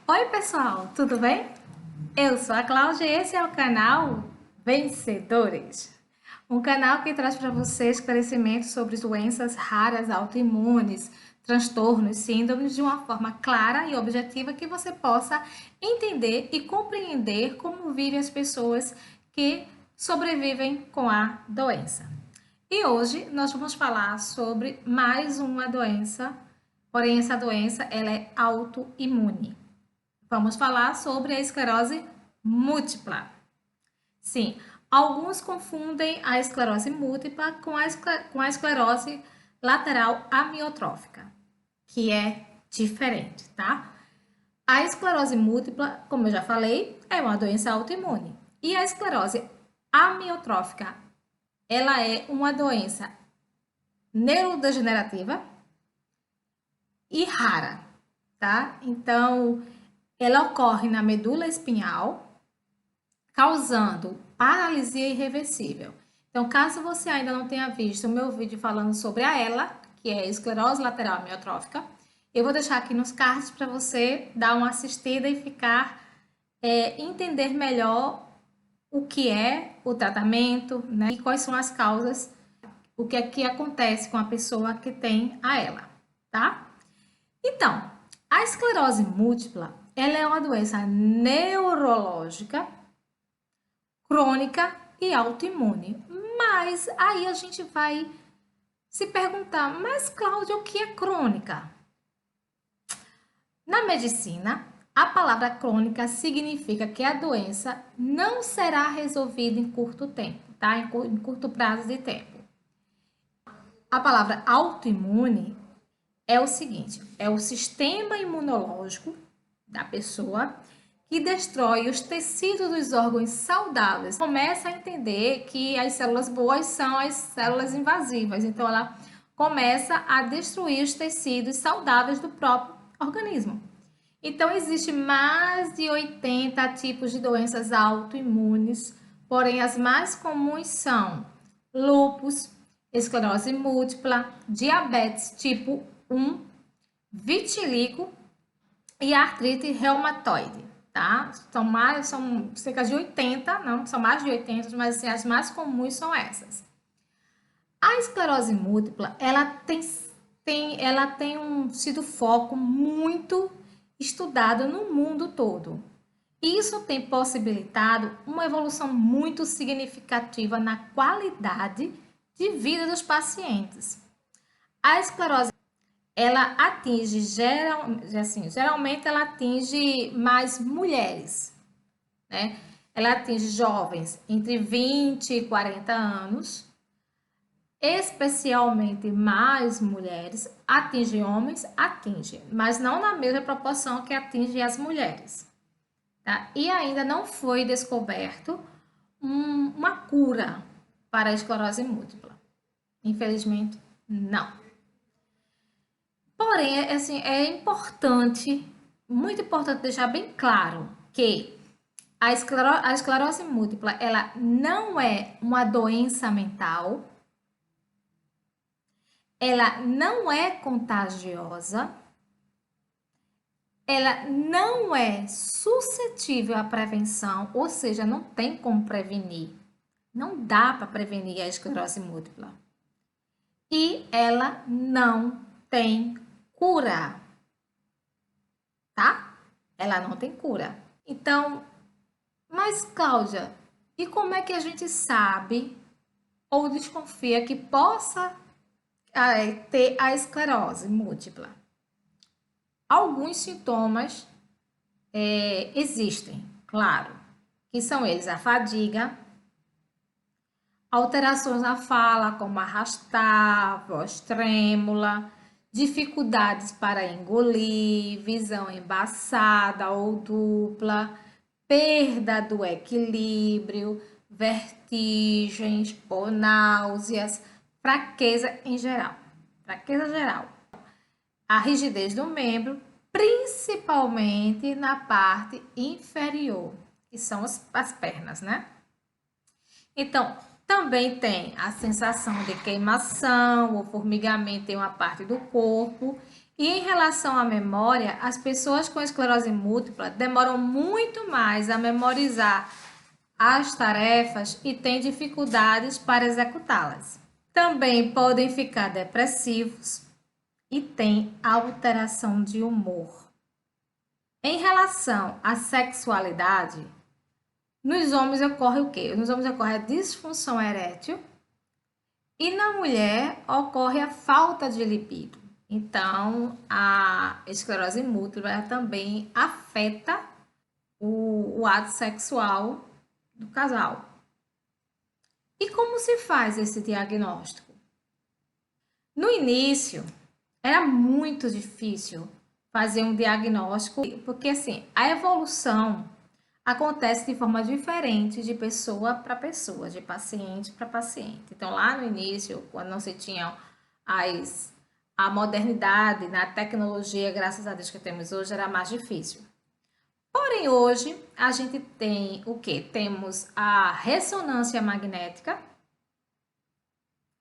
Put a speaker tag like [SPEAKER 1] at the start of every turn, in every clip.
[SPEAKER 1] Oi, pessoal, tudo bem? Eu sou a Cláudia e esse é o canal Vencedores. Um canal que traz para você esclarecimentos sobre doenças raras autoimunes, transtornos, síndromes de uma forma clara e objetiva que você possa entender e compreender como vivem as pessoas que sobrevivem com a doença. E hoje nós vamos falar sobre mais uma doença, porém essa doença ela é autoimune. Vamos falar sobre a esclerose múltipla. Sim, alguns confundem a esclerose múltipla com a esclerose lateral amiotrófica, que é diferente, tá? A esclerose múltipla, como eu já falei, é uma doença autoimune. E a esclerose amiotrófica, ela é uma doença neurodegenerativa e rara, tá? Então, ela ocorre na medula espinhal, causando paralisia irreversível. Então, caso você ainda não tenha visto o meu vídeo falando sobre a ELA, que é a esclerose lateral amiotrófica, eu vou deixar aqui nos cards para você dar uma assistida e entender melhor o que é o tratamento, né? E quais são as causas, o que é que acontece com a pessoa que tem a ELA, tá? Então, a esclerose múltipla, ela é uma doença neurológica, crônica e autoimune. Mas aí a gente vai se perguntar, mas Cláudia, o que é crônica? Na medicina, a palavra crônica significa que a doença não será resolvida em curto tempo, tá? Em curto prazo de tempo. A palavra autoimune é o seguinte, é o sistema imunológico da pessoa que destrói os tecidos dos órgãos saudáveis. Começa a entender que as células boas são as células invasivas, então ela começa a destruir os tecidos saudáveis do próprio organismo. Então, existe mais de 80 tipos de doenças autoimunes, porém as mais comuns são lúpus, esclerose múltipla, diabetes tipo 1, vitiligo e artrite reumatoide, tá? São cerca de 80, não, são mais de 80, mas assim, as mais comuns são essas. A esclerose múltipla, ela tem sido foco muito estudado no mundo todo. Isso tem possibilitado uma evolução muito significativa na qualidade de vida dos pacientes. A esclerose ela atinge geralmente ela atinge mais mulheres, né? Ela atinge jovens entre 20 e 40 anos, especialmente mais mulheres, atinge homens, atinge, mas não na mesma proporção que atinge as mulheres, tá? E ainda não foi descoberto uma cura para a esclerose múltipla. Infelizmente, não. Porém, assim, é importante, muito importante deixar bem claro que a esclerose múltipla, ela não é uma doença mental, ela não é contagiosa, ela não é suscetível à prevenção, ou seja, não tem como prevenir. Não dá para prevenir a esclerose múltipla. E ela não tem cura, tá? Ela não tem cura. Então, mas Cláudia, e como é que a gente sabe ou desconfia que possa ter a esclerose múltipla? Alguns sintomas existem, claro, que são eles a fadiga, alterações na fala, como arrastar, voz trêmula, dificuldades para engolir, visão embaçada ou dupla, perda do equilíbrio, vertigens ou náuseas, fraqueza em geral. Fraqueza geral. A rigidez do membro, principalmente na parte inferior, que são as pernas, né? Então, também tem a sensação de queimação ou formigamento em uma parte do corpo E em relação à memória, as pessoas com esclerose múltipla demoram muito mais a memorizar as tarefas e têm dificuldades para executá-las. Também podem ficar depressivos e têm alteração de humor. Em relação à sexualidade, nos homens ocorre o quê? Nos homens ocorre a disfunção erétil e na mulher ocorre a falta de libido. Então, a esclerose múltipla também afeta o ato sexual do casal. E como se faz esse diagnóstico? No início, era muito difícil fazer um diagnóstico, porque assim, a evolução acontece de forma diferente de pessoa para pessoa, de paciente para paciente. Então, lá no início, quando não se tinha a modernidade na tecnologia, graças a Deus que temos hoje, era mais difícil. Porém, hoje, a gente tem o quê? Temos a ressonância magnética,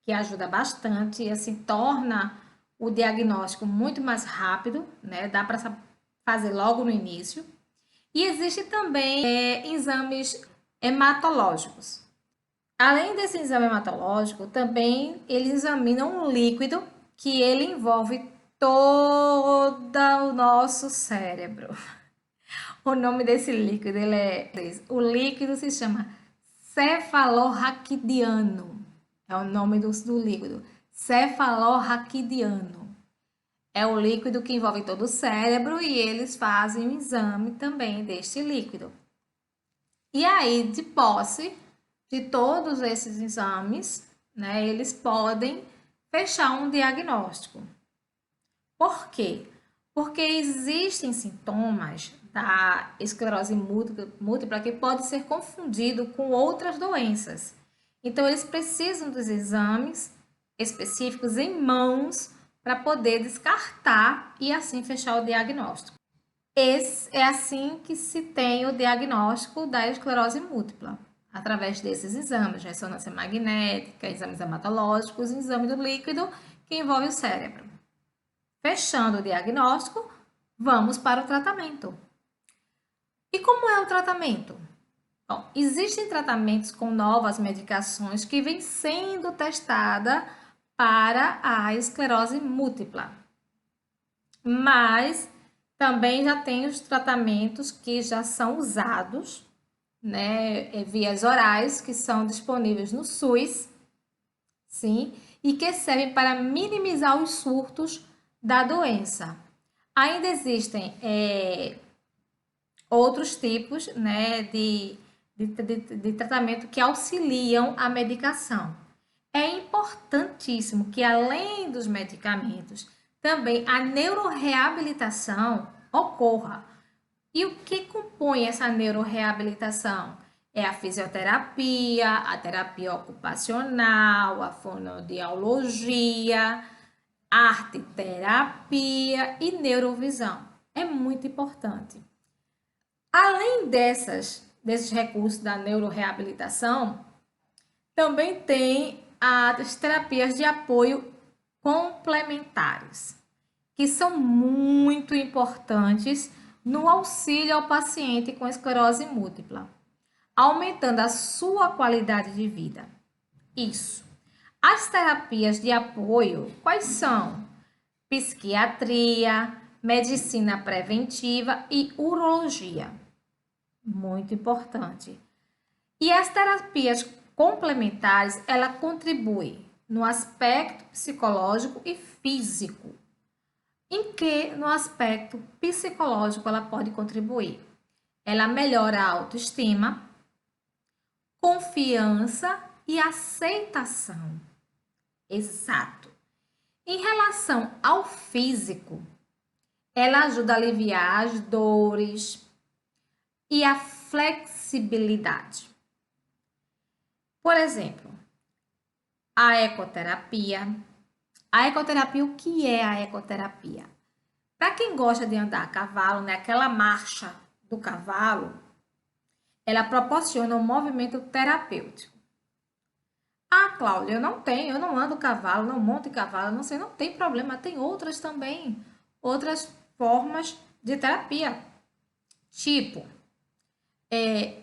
[SPEAKER 1] que ajuda bastante e assim torna o diagnóstico muito mais rápido, né? Dá para fazer logo no início. E existe também exames hematológicos. Além desse exame hematológico, também eles examinam um líquido que ele envolve todo o nosso cérebro. O nome desse líquido, o líquido se chama cefalorraquidiano. É o nome do líquido, cefalorraquidiano. É o líquido que envolve todo o cérebro e eles fazem um exame também deste líquido. E aí, de posse de todos esses exames, né, eles podem fechar um diagnóstico. Por quê? Porque existem sintomas da esclerose múltipla que pode ser confundido com outras doenças. Então, eles precisam dos exames específicos em mãos para poder descartar e assim fechar o diagnóstico. É assim que se tem o diagnóstico da esclerose múltipla, através desses exames, ressonância magnética, exames hematológicos, exame do líquido que envolve o cérebro. Fechando o diagnóstico, vamos para o tratamento. E como é o tratamento? Bom, existem tratamentos com novas medicações que vêm sendo testada para a esclerose múltipla. Mas também já tem os tratamentos que já são usados, né, vias orais, que são disponíveis no SUS, sim, e que servem para minimizar os surtos da doença. Ainda existem outros tipos, né, de tratamento que auxiliam a medicação. É importantíssimo que, além dos medicamentos, também a neuroreabilitação ocorra. E o que compõe essa neuroreabilitação? É a fisioterapia, a terapia ocupacional, a fonoaudiologia, arte-terapia e neurovisão. É muito importante. Além desses recursos da neuroreabilitação, também tem as terapias de apoio complementares, que são muito importantes no auxílio ao paciente com esclerose múltipla, aumentando a sua qualidade de vida. Isso. As terapias de apoio, quais são? Psiquiatria, medicina preventiva e urologia. Muito importante. E as terapias complementares, ela contribui no aspecto psicológico e físico. Em que no aspecto psicológico ela pode contribuir? Ela melhora a autoestima, confiança e aceitação. Exato. Em relação ao físico, ela ajuda a aliviar as dores e a flexibilidade. Por exemplo, a ecoterapia. A ecoterapia, o que é a ecoterapia? Para quem gosta de andar a cavalo, né, aquela marcha do cavalo, ela proporciona um movimento terapêutico. Ah, Cláudia, eu não ando cavalo, não monto em cavalo, não sei, não tem problema, tem outras também. outras formas de terapia, tipo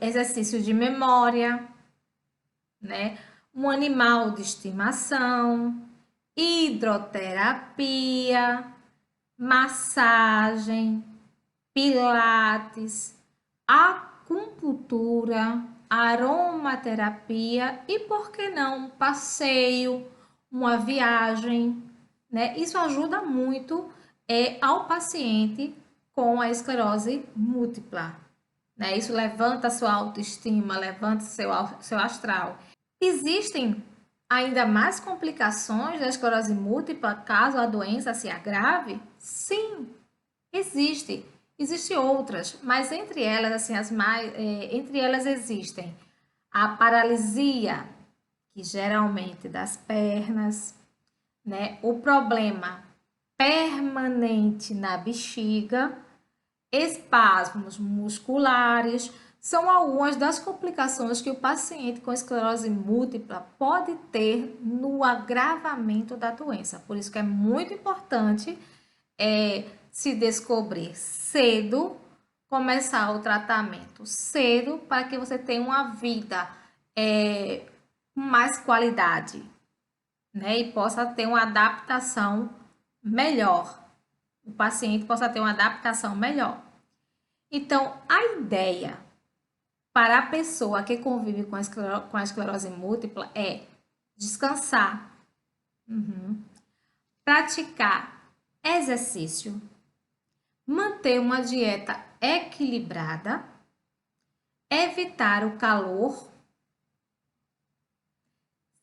[SPEAKER 1] exercício de memória, né? Um animal de estimação, hidroterapia, massagem, pilates, acupuntura, aromaterapia e, por que não, um passeio, uma viagem, né? Isso ajuda muito ao paciente com a esclerose múltipla, né? Isso levanta a sua autoestima, levanta seu astral. Existem ainda mais complicações da esclerose múltipla caso a doença se agrave? Sim, existe. Existem outras, mas entre elas, assim, entre elas existem a paralisia, que geralmente das pernas, né? O problema permanente na bexiga, espasmos musculares, são algumas das complicações que o paciente com esclerose múltipla pode ter no agravamento da doença. Por isso que é muito importante se descobrir cedo, começar o tratamento cedo, para que você tenha uma vida com mais qualidade, né? E possa ter uma adaptação melhor. O paciente possa ter uma adaptação melhor. Então, a ideia para a pessoa que convive com a esclerose múltipla é descansar, praticar exercício, manter uma dieta equilibrada, evitar o calor,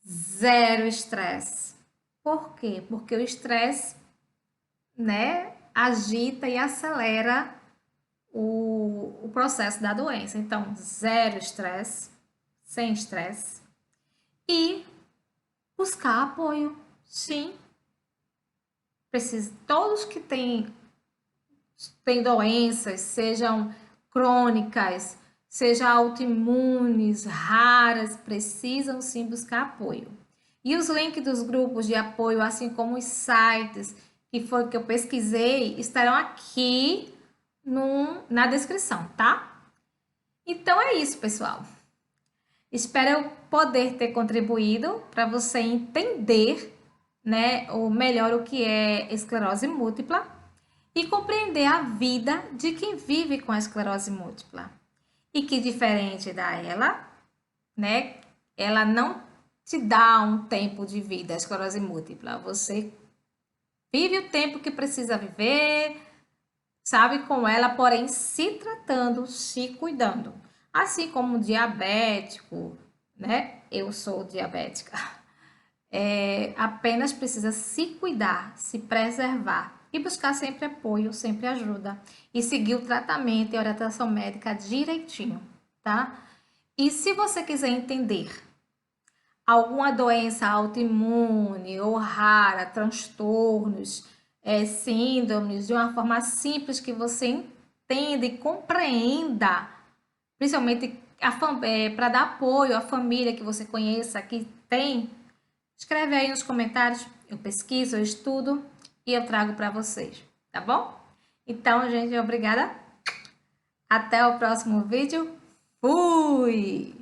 [SPEAKER 1] zero estresse. Por quê? Porque o estresse, né, agita e acelera o processo da doença. Então, zero estresse, sem estresse. E buscar apoio. Sim. Todos que têm doenças, sejam crônicas, sejam autoimunes, raras, precisam sim buscar apoio. E os links dos grupos de apoio, assim como os sites que eu pesquisei, estarão aqui na descrição, tá? Então é isso, pessoal. Espero eu poder ter contribuído para você entender, né, melhor o que é esclerose múltipla e compreender a vida de quem vive com a esclerose múltipla. E que diferente ela, né, ela não te dá um tempo de vida, a esclerose múltipla. Você vive o tempo que precisa viver, sabe, com ela, porém se tratando, se cuidando. Assim como o diabético, né? Eu sou diabética. Apenas precisa se cuidar, se preservar e buscar sempre apoio, sempre ajuda. E seguir o tratamento e a orientação médica direitinho, tá? E se você quiser entender alguma doença autoimune ou rara, transtornos, síndromes, de uma forma simples que você entenda e compreenda, principalmente para dar apoio à família que você conheça, que tem, escreve aí nos comentários, eu pesquiso, eu estudo e eu trago para vocês, tá bom? Então, gente, obrigada. Até o próximo vídeo. Fui!